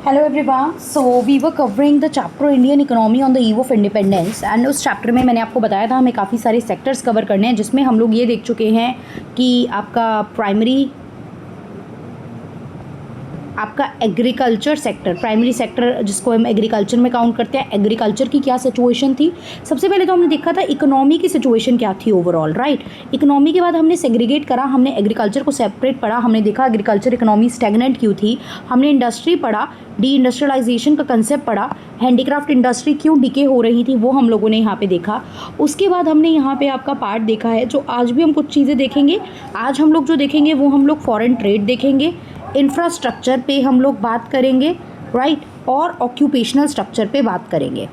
Hello everyone. So we were covering the chapter Indian economy on the eve of independence and उस chapter में मैंने आपको बताया था हमें काफ़ी सारे सेक्टर्स कवर करने हैं जिसमें हम लोग ये देख चुके हैं कि आपका एग्रीकल्चर सेक्टर, प्राइमरी सेक्टर जिसको हम एग्रीकल्चर में काउंट करते हैं, एग्रीकल्चर की क्या सिचुएशन थी। सबसे पहले तो हमने देखा था इकोनॉमी की सिचुएशन क्या थी ओवरऑल, राइट। इकोनॉमी के बाद हमने सेग्रीगेट करा, हमने एग्रीकल्चर को सेपरेट पढ़ा, हमने देखा एग्रीकल्चर इकोनॉमी स्टैग्नेंट क्यों थी, हमने इंडस्ट्री पढ़ा, डी इंडस्ट्रियलाइजेशन का कंसेप्ट पढ़ा, हैंडीक्राफ्ट इंडस्ट्री क्यों डिके हो रही थी वो हम लोगों ने यहाँ पे देखा। उसके बाद हमने यहाँ पे आपका पार्ट देखा है जो आज भी हम कुछ चीज़ें देखेंगे। आज हम लोग जो देखेंगे वो हम लोग फॉरेन ट्रेड देखेंगे, इंफ्रास्ट्रक्चर पे हम लोग बात करेंगे, राइट, और ऑक्यूपेशनल स्ट्रक्चर पे बात करेंगे।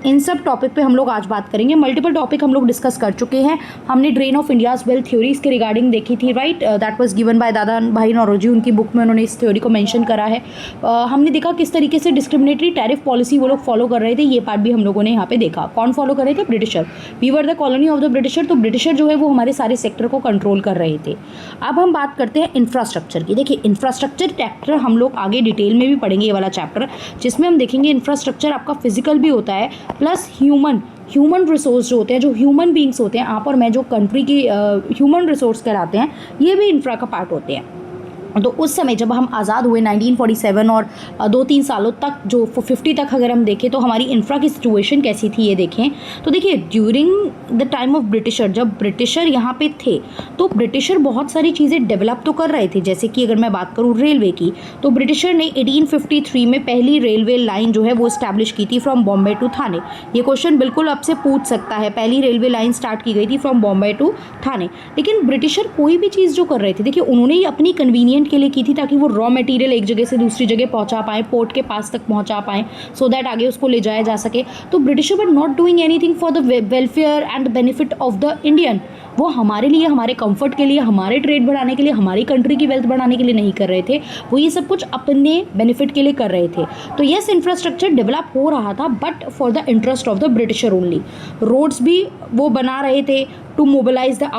इन सब टॉपिक पे हम लोग आज बात करेंगे। मल्टीपल टॉपिक हम लोग डिस्कस कर चुके हैं। हमने drain of India's wealth theory इसके रिगार्डिंग देखी थी, right, that was given by दादा भाई नौरोजी, उनकी बुक में उन्होंने इस थ्योरी को मेंशन करा है। हमने देखा किस तरीके से डिस्क्रिमिनेटरी टैरिफ पॉलिसी वो लोग फॉलो कर रहे थे, ये पार्ट भी हम लोगों ने यहाँ पे देखा। कौन फॉलो कर रहे थे? Britisher. We were the colony of the Britisher. तो ब्रिटिशर जो है वो हमारे सारे सेक्टर को कंट्रोल कर रहे थे। अब हम बात करते हैं इंफ्रास्ट्रक्चर की। देखिए इंफ्रास्ट्रक्चर चैप्टर हम लोग आगे डिटेल में भी पढ़ेंगे, ये वाला चैप्टर, जिसमें हम देखेंगे इंफ्रास्ट्रक्चर आपका फिजिकल भी होता है प्लस ह्यूमन रिसोर्स जो होते हैं, जो ह्यूमन बींग्स होते हैं, आप और मैं जो कंट्री की ह्यूमन रिसोर्स कहलाते हैं, ये भी इंफ्रा का पार्ट होते हैं। तो उस समय जब हम आज़ाद हुए 1947 और 2-3 सालों तक, जो 50 तक अगर हम देखें तो हमारी इंफ्रा की सिचुएशन कैसी थी ये देखें तो देखिए during the time of britisher, जब ब्रिटिशर यहाँ पे थे तो ब्रिटिशर बहुत सारी चीज़ें डेवलप तो कर रहे थे। जैसे कि अगर मैं बात करूँ रेलवे की, तो ब्रिटिशर ने 1853 में पहली रेलवे लाइन जो है वो इस्टेब्लिश की थी फ्रॉम बॉम्बे टू थाने। ये क्वेश्चन बिल्कुल आपसे पूछ सकता है, पहली रेलवे लाइन स्टार्ट की गई थी फ्रॉम बॉम्बे टू थाने। लेकिन ब्रिटिशर कोई भी चीज़ जो कर रहे थे, देखिए उन्होंने ही अपनी कन्वीनियंट के लिए की थी ताकि वो रॉ मटेरियल एक जगह से दूसरी जगह पहुंचा पाएँ, पोर्ट के पास तक पहुंचा पाएँ, सो दैट आगे उसको ले जाया जा सके। तो britisher were not doing anything for the welfare and benefit of the Indian. वो हमारे लिए, हमारे कंफर्ट के लिए, हमारे ट्रेड बढ़ाने के लिए, हमारी कंट्री की वेल्थ बढ़ाने के लिए नहीं कर रहे थे, वो ये सब कुछ अपने बेनिफिट के लिए कर रहे थे। तो यस, इंफ्रास्ट्रक्चर डेवलप हो रहा था but for the interest of the Britisher only. Roads भी वो बना रहे थे to mobilise the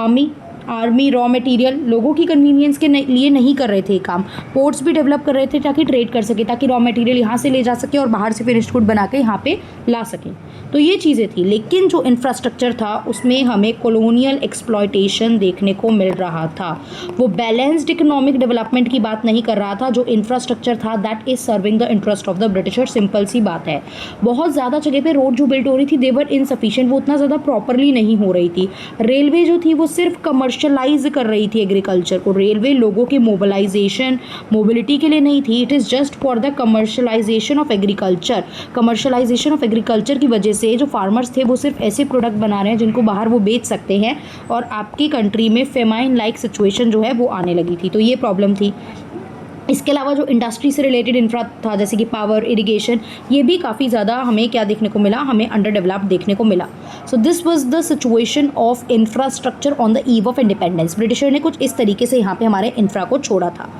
army, raw material, लोगों की कन्वीनियंस के लिए नहीं कर रहे थे काम। पोर्ट्स भी डेवलप कर रहे थे ताकि ट्रेड कर सके, ताकि रॉ मटेरियल यहाँ से ले जा सके और बाहर से फिनिश्ड गुड बना के यहाँ पे ला सकें। तो ये चीज़ें थी। लेकिन जो इंफ्रास्ट्रक्चर था उसमें हमें कॉलोनियल एक्सप्लॉयटेशन देखने को मिल रहा था। वो बैलेंस्ड इकोनॉमिक डेवलपमेंट की बात नहीं कर रहा था। जो इंफ्रास्ट्रक्चर था that is serving the interest of the Britisher. Simple सी बात है। बहुत ज़्यादा जगह पे रोड जो बिल्ट हो रही थी देवर इनसफिशिएंट, वो उतना ज़्यादा प्रॉपरली नहीं हो रही थी। रेलवे जो थी वो सिर्फ कमर्शलाइज कर रही थी एग्रीकल्चर को। रेलवे लोगों के मोबिलिटी के लिए नहीं थी, it is just for the commercialisation of agriculture. Commercialisation of agriculture की वजह से जो फार्मर्स थे वो सिर्फ ऐसे प्रोडक्ट बना रहे हैं जिनको बाहर वो बेच सकते हैं और आपकी कंट्री में फेमाइन लाइक सिचुएशन जो है वो आने लगी थी। तो ये प्रॉब्लम थी। इसके अलावा जो इंडस्ट्री से रिलेटेड इंफ्रा था जैसे कि पावर, इरिगेशन, ये भी काफ़ी ज़्यादा हमें क्या देखने को मिला, हमें अंडर डेवलप देखने को मिला। So this was the situation of infrastructure on the eve of independence. Britisher ने कुछ इस तरीके से यहाँ पे हमारे इंफ्रा को छोड़ा था।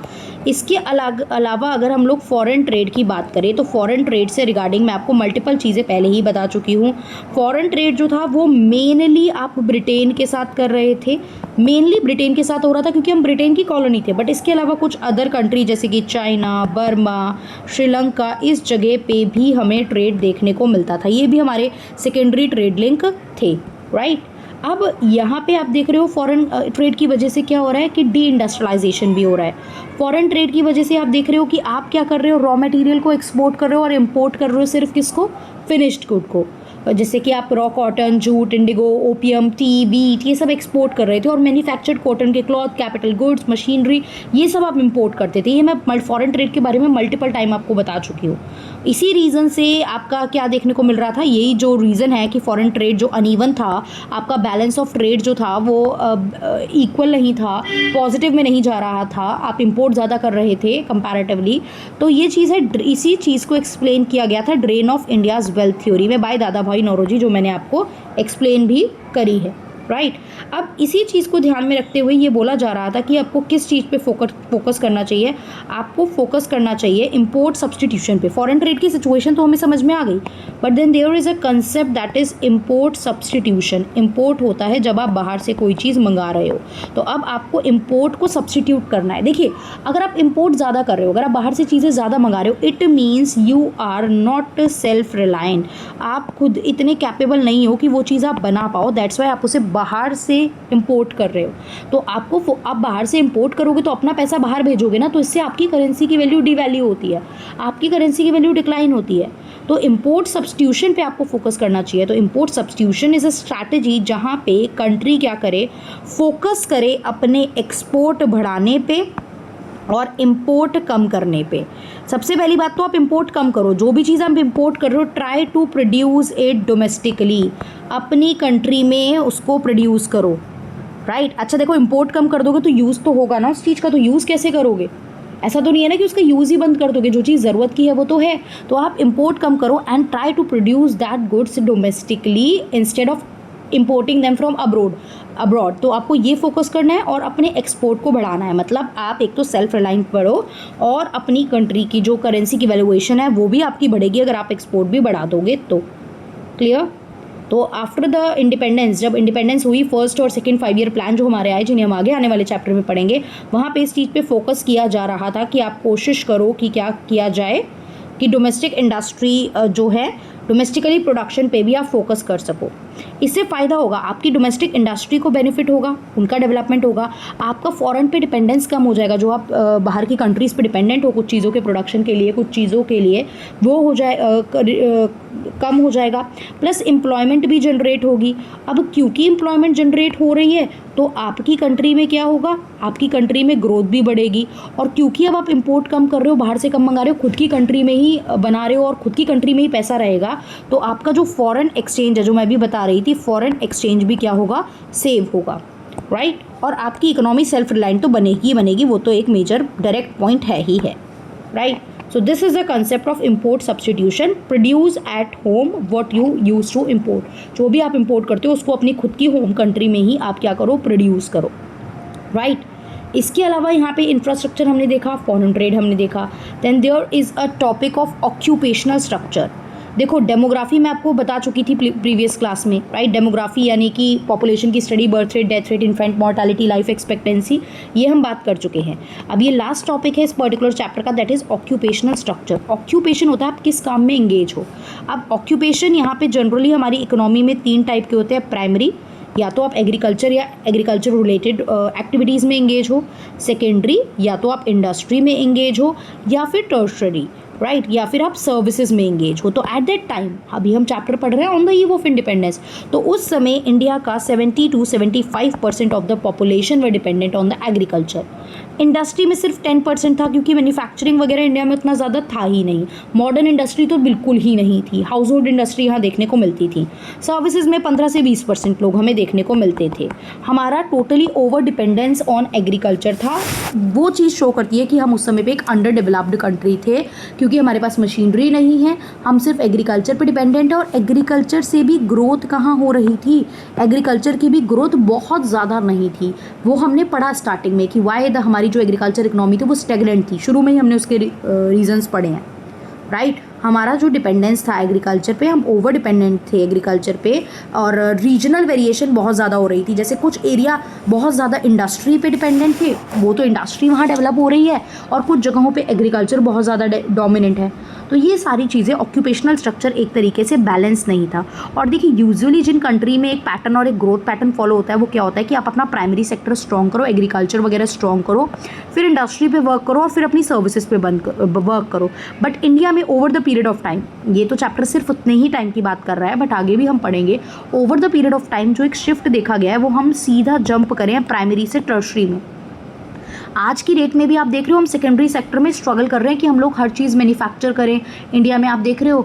इसके अलावा अगर हम लोग फॉरेन ट्रेड की बात करें तो फॉरेन ट्रेड से रिगार्डिंग मैं आपको मल्टीपल चीज़ें पहले ही बता चुकी हूँ। फॉरेन ट्रेड जो था वो मेनली आप ब्रिटेन के साथ कर रहे थे, मेनली ब्रिटेन के साथ हो रहा था क्योंकि हम ब्रिटेन की कॉलोनी थे। बट इसके अलावा कुछ अदर कंट्री जैसे कि चाइना, बर्मा, श्रीलंका, इस जगह पे भी हमें ट्रेड देखने को मिलता था। ये भी हमारे सेकेंडरी ट्रेड लिंक थे, राइट। अब यहाँ पे आप देख रहे हो फॉरेन ट्रेड की वजह से क्या हो रहा है कि डी इंडस्ट्रियलाइजेशन भी हो रहा है। फॉरेन ट्रेड की वजह से आप देख रहे हो कि आप क्या कर रहे हो, रॉ मटेरियल को एक्सपोर्ट कर रहे हो और इम्पोर्ट कर रहे हो सिर्फ किसको, फिनिश्ड गुड को। जैसे कि आप raw cotton, jute, indigo, opium, tea, beet, ये सब एक्सपोर्ट कर रहे थे और मैन्युफैक्चर्ड कॉटन के क्लॉथ, कैपिटल गुड्स, मशीनरी, ये सब आप इंपोर्ट करते थे। ये मैं फॉरेन ट्रेड के बारे में मल्टीपल टाइम आपको बता चुकी हूँ। इसी रीज़न से आपका क्या देखने को मिल रहा था, यही जो रीज़न है कि फॉरेन ट्रेड जो अनइवन था, आपका बैलेंस ऑफ ट्रेड जो था वो इक्वल नहीं था, पॉजिटिव में नहीं जा रहा था, आप इंपोर्ट ज़्यादा कर रहे थे कंपैरेटिवली। तो ये चीज़ है, इसी चीज़ को एक्सप्लेन किया गया था drain of India's wealth theory में बाय दादा भाई नौरोजी, जो मैंने आपको एक्सप्लेन भी करी है। राइट। अब इसी चीज़ को ध्यान में रखते हुए ये बोला जा रहा था कि आपको किस चीज़ पे फोकस करना चाहिए। आपको फोकस करना चाहिए इम्पोर्ट सब्सटीट्यूशन पे। फॉरेन ट्रेड की सिचुएशन तो हमें समझ में आ गई, but then there is a concept that is import substitution. Import होता है जब आप बाहर से कोई चीज़ मंगा रहे हो, तो अब आपको इम्पोर्ट को सब्सटीट्यूट करना है। देखिए, अगर आप इम्पोर्ट ज़्यादा कर रहे हो, अगर आप बाहर से चीज़ें ज़्यादा मंगा रहे हो, it means you are not self reliant. आप खुद इतने कैपेबल नहीं हो कि वो चीज़ आप बना पाओ, दैट्स वाई आप उसे बाहर से इंपोर्ट कर रहे हो। तो आप बाहर से इंपोर्ट करोगे तो अपना पैसा बाहर भेजोगे ना, तो इससे आपकी करेंसी की वैल्यू डिवैल्यू होती है, आपकी करेंसी की वैल्यू डिक्लाइन होती है। तो इंपोर्ट सब्सटीट्यूशन पे आपको फोकस करना चाहिए। तो import substitution is a strategy जहाँ पे कंट्री क्या करे, फोकस करे अपने एक्सपोर्ट बढ़ाने पे और इम्पोर्ट कम करने पे। सबसे पहली बात तो आप इम्पोर्ट कम करो, जो भी चीज़ आप इम्पोर्ट कर रहे हो try to produce it domestically, अपनी कंट्री में उसको प्रोड्यूस करो, राइट। अच्छा देखो, इम्पोर्ट कम कर दोगे तो यूज़ तो होगा ना उस चीज़ का, तो यूज़ कैसे करोगे? ऐसा तो नहीं है ना कि उसका यूज़ ही बंद कर दोगे, जो चीज़ ज़रूरत की है वो तो है। तो आप इम्पोर्ट कम करो and try to produce that goods domestically instead of importing them from abroad. तो आपको ये फोकस करना है और अपने एक्सपोर्ट को बढ़ाना है। मतलब आप एक तो सेल्फ रिलायंट बढ़ो और अपनी कंट्री की जो करेंसी की वैल्यूएशन है वो भी आपकी बढ़ेगी अगर आप एक्सपोर्ट भी बढ़ा दोगे तो। क्लियर? तो आफ्टर द इंडिपेंडेंस, जब इंडिपेंडेंस हुई, फर्स्ट और सेकंड 5 ईयर प्लान जो हमारे आए, जिन्हें हम आगे आने वाले चैप्टर में पढ़ेंगे, वहाँ पे इस चीज़ पे फोकस किया जा रहा था कि आप कोशिश करो कि क्या किया जाए कि डोमेस्टिक इंडस्ट्री जो है, डोमेस्टिकली प्रोडक्शन पे भी आप फोकस कर सको। इससे फ़ायदा होगा, आपकी डोमेस्टिक इंडस्ट्री को बेनिफिट होगा, उनका डेवलपमेंट होगा, आपका फॉरेन पे डिपेंडेंस कम हो जाएगा। जो आप बाहर की कंट्रीज़ पे डिपेंडेंट हो कुछ चीज़ों के प्रोडक्शन के लिए, कुछ चीज़ों के लिए, वो हो जाए कम हो जाएगा। प्लस एम्प्लॉयमेंट भी जनरेट होगी। अब क्योंकि एम्प्लॉयमेंट जनरेट हो रही है तो आपकी कंट्री में क्या होगा, आपकी कंट्री में ग्रोथ भी बढ़ेगी। और क्योंकि अब आप इंपोर्ट कम कर रहे हो, बाहर से कम मंगा रहे हो, खुद की कंट्री में ही बना रहे हो और खुद की कंट्री में ही पैसा रहेगा, तो आपका जो फॉरेन एक्सचेंज है, जो मैं भी बता रही थी, फॉरेन एक्सचेंज भी क्या होगा, सेव होगा, राइट। और आपकी इकोनॉमी सेल्फ रिलायंट तो बनेगी ही बनेगी, वो तो एक मेजर डायरेक्ट पॉइंट है ही है, right. So this is the concept of import substitution. Produce at home what you used to import. जो भी आप import करते हो उसको अपनी खुद की होम कंट्री में ही आप क्या करो, प्रोड्यूस करो, राइट। इसके अलावा यहाँ पे इंफ्रास्ट्रक्चर हमने देखा, फॉरेन ट्रेड हमने देखा। Then there is a topic of occupational structure. देखो, डेमोग्राफी मैं आपको बता चुकी थी प्रीवियस क्लास में, राइट। डेमोग्राफी यानी कि पॉपुलेशन की study, birth rate, death rate, infant mortality, life expectancy, ये हम बात कर चुके हैं। अब ये लास्ट टॉपिक है इस पर्टिकुलर चैप्टर का, that is occupational structure. Occupation होता है आप किस काम में इंगेज हो। अब ऑक्यूपेशन यहाँ पे जनरली हमारी इकोनॉमी में 3 टाइप के होते हैं। प्राइमरी, या तो आप एग्रीकल्चर या एग्रीकल्चर रिलेटेड एक्टिविटीज़ में इंगेज हो। सेकेंडरी, या तो आप इंडस्ट्री में इंगेज हो, या फिर टर्शरी, राइट, या फिर आप सर्विसेज में इंगेज हो। तो एट दैट टाइम, अभी हम चैप्टर पढ़ रहे हैं on the eve of independence, तो उस समय इंडिया का 70 to 75% of the population were dependent on the agriculture. Industry में सिर्फ 10% था, क्योंकि मैन्युफैक्चरिंग वगैरह इंडिया में उतना ज़्यादा था ही नहीं। मॉडर्न इंडस्ट्री तो बिल्कुल ही नहीं थी। हाउस होल्ड इंडस्ट्री यहाँ देखने को मिलती थी। सर्विसेज में 15 से 20% लोग हमें देखने को मिलते थे। हमारा totally over dependence on agriculture था। वो चीज़ शो करती है कि हम उस समय पे एक अंडर डेवलप्ड कंट्री थे, क्योंकि हमारे पास मशीनरी नहीं है, हम सिर्फ एग्रीकल्चर पे डिपेंडेंट है। और एग्रीकल्चर से भी ग्रोथ कहाँ हो रही थी, एग्रीकल्चर की भी ग्रोथ बहुत ज़्यादा नहीं थी। वो हमने पढ़ा स्टार्टिंग में कि वाई द हमारी जो एग्रीकल्चर इकोनॉमी थी वो स्टेगनेंट थी। शुरू में ही हमने उसके रीजंस पढ़े हैं, राइट। हमारा जो डिपेंडेंस था एग्रीकल्चर पे, हम ओवर डिपेंडेंट थे एग्रीकल्चर पे, और रीजनल वेरिएशन बहुत ज़्यादा हो रही थी। जैसे कुछ एरिया बहुत ज़्यादा इंडस्ट्री पे डिपेंडेंट थे, वो तो इंडस्ट्री वहाँ डेवलप हो रही है, और कुछ जगहों पे एग्रीकल्चर बहुत ज़्यादा डोमिनेंट है। तो ये सारी चीज़ें, ऑक्यूपेशनल स्ट्रक्चर एक तरीके से बैलेंस नहीं था। और देखिए, यूजुअली जिन कंट्री में एक पैटर्न और एक ग्रोथ पैटर्न फॉलो होता है, वो क्या होता है कि आप अपना प्राइमरी सेक्टर स्ट्रॉन्ग करो, एग्रीकल्चर वगैरह स्ट्रॉन्ग करो, फिर इंडस्ट्री पे वर्क करो, और फिर अपनी सर्विसेज पे वर्क करो। बट इंडिया में over the period of time, ये तो चैप्टर सिर्फ उतने ही टाइम की बात कर रहा है, बट आगे भी हम पढ़ेंगे, over the period of time जो एक शिफ्ट देखा गया है, वो हम सीधा जंप करें प्राइमरी से टर्शरी में। आज की डेट में भी आप देख रहे हो हम सेकेंडरी सेक्टर में स्ट्रगल कर रहे हैं कि हम लोग हर चीज़ मैन्युफैक्चर करें। इंडिया में आप देख रहे हो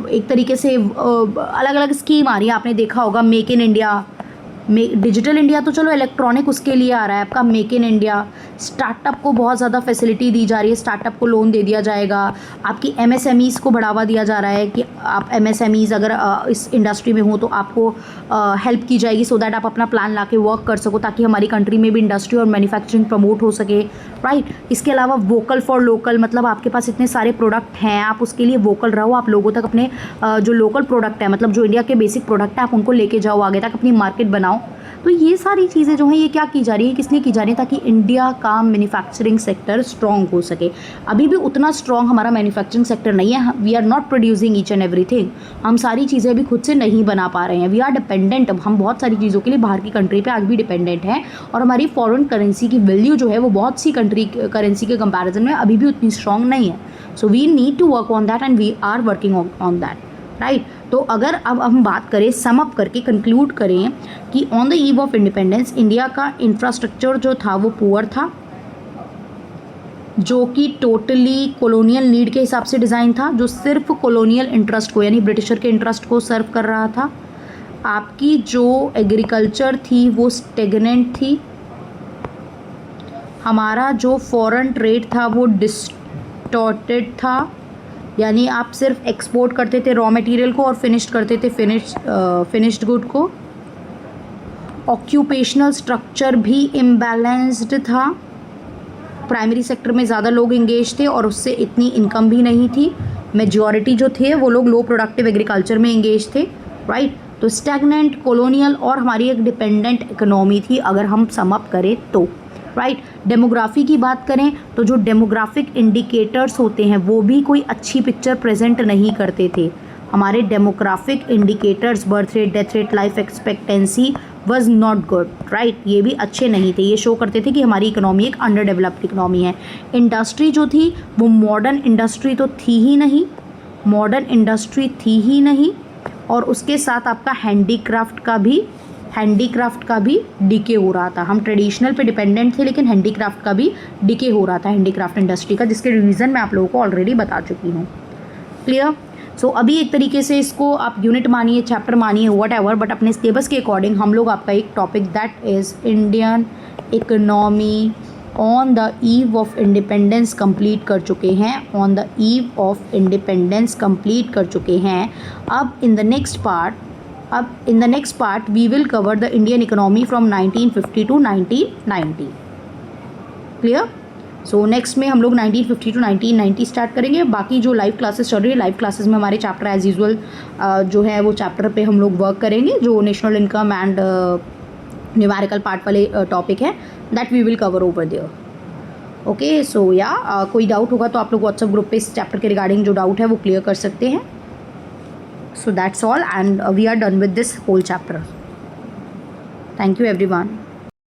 एक तरीके से अलग अलग स्कीम आ रही है, आपने देखा होगा, make in India, digital India तो चलो इलेक्ट्रॉनिक उसके लिए आ रहा है आपका, मेक इन इंडिया, स्टार्टअप को बहुत ज़्यादा फैसिलिटी दी जा रही है, स्टार्टअप को लोन दे दिया जाएगा, आपकी MSMEs को बढ़ावा दिया जा रहा है कि आप MSMEs अगर इस इंडस्ट्री में हो तो आपको हेल्प की जाएगी सो दैट आप अपना प्लान ला के वर्क कर सको, ताकि हमारी कंट्री में भी इंडस्ट्री और मैन्युफैक्चरिंग प्रमोट हो सके, राइट। इसके अलावा वोकल फॉर लोकल, मतलब आपके पास इतने सारे प्रोडक्ट हैं, आप उसके लिए वोकल रहो, आप लोगों तक अपने जो लोकल प्रोडक्ट है, मतलब जो इंडिया के बेसिक प्रोडक्ट है, आप उनको लेके जाओ आगे तक, अपनी मार्केट बनाओ। तो ये सारी चीज़ें जो हैं ये क्या की जा रही है, किस लिए की जा रही है, ताकि इंडिया का मैन्युफैक्चरिंग सेक्टर स्ट्रॉन्ग हो सके। अभी भी उतना स्ट्रॉन्ग हमारा मैन्युफैक्चरिंग सेक्टर नहीं है, we are not producing each and everything, हम सारी चीज़ें अभी खुद से नहीं बना पा रहे हैं, वी आर डिपेंडेंट, हम बहुत सारी चीज़ों के लिए बाहर की कंट्री पे आज भी डिपेंडेंट हैं, और हमारी फॉरेन करेंसी की वैल्यू जो है वो बहुत सी कंट्री करेंसी के कंपैरिजन में अभी भी उतनी स्ट्रॉन्ग नहीं है। So we need to work on that and we are working on that, right. तो अगर अब हम बात करें, सम अप करके कंक्लूड करें कि on the eve of independence India का इंफ्रास्ट्रक्चर जो था वो पुअर था, जो कि टोटली कॉलोनियल नीड के हिसाब से डिज़ाइन था, जो सिर्फ कॉलोनियल इंटरेस्ट को यानी ब्रिटिशर के इंटरेस्ट को सर्व कर रहा था। आपकी जो एग्रीकल्चर थी वो स्टेगनेंट थी, हमारा जो फॉरेन ट्रेड था वो डिस्टॉर्टेड था, यानी आप सिर्फ एक्सपोर्ट करते थे रॉ मटेरियल को और फिनिश्ड करते थे फिनिश्ड गुड को। ऑक्यूपेशनल स्ट्रक्चर भी इम्बैलेंस्ड था, प्राइमरी सेक्टर में ज़्यादा लोग इंगेज थे और उससे इतनी इनकम भी नहीं थी, मेजॉरिटी जो थे वो लोग लो प्रोडक्टिव एग्रीकल्चर में इंगेज थे, राइट। तो स्टैगनेंट, कॉलोनियल और हमारी एक डिपेंडेंट इकोनॉमी थी अगर हम सम अप करें तो, राइट। डेमोग्राफी की बात करें तो जो डेमोग्राफिक इंडिकेटर्स होते हैं वो भी कोई अच्छी पिक्चर प्रेजेंट नहीं करते थे। हमारे demographic indicators, birth rate, death rate, life expectancy was not good, right, ये भी अच्छे नहीं थे, ये शो करते थे कि हमारी इकोनॉमी एक अंडर डेवलप्ड इकोनॉमी है। इंडस्ट्री जो थी वो मॉडर्न इंडस्ट्री तो थी ही नहीं, मॉडर्न इंडस्ट्री थी ही नहीं, और उसके साथ आपका हैंडीक्राफ्ट का भी डिके हो रहा था। हम ट्रेडिशनल पे डिपेंडेंट थे लेकिन हैंडीक्राफ्ट का भी डिके हो रहा था, हैंडीक्राफ्ट इंडस्ट्री का, जिसके रीज़न मैं आप लोगों को ऑलरेडी बता चुकी हूँ। क्लियर। सो अभी एक तरीके से इसको आप यूनिट मानिए, चैप्टर मानिए, वट एवर, बट अपने सिलेबस के अकॉर्डिंग हम लोग आपका एक topic that is Indian economy on the eve of independence complete कर चुके हैं, on the eve of independence complete कर चुके हैं। अब in the next part we will cover the Indian economy from 1950 to 1990। Clear. So next में हम लोग 1950 टू 1990 स्टार्ट करेंगे। बाकी जो लाइव क्लासेस चल रही है, लाइव क्लासेस में हमारे चैप्टर एज यूजुअल जो है वो चैप्टर पे हम लोग वर्क करेंगे, जो national income and numerical part वाले टॉपिक है, that we will cover over there. Okay, so या कोई डाउट होगा तो आप लोग व्हाट्सएप ग्रुप पे इस चैप्टर के रिगार्डिंग जो डाउट है वो क्लियर कर सकते हैं। So that's all, and we are done with this whole chapter. Thank you everyone.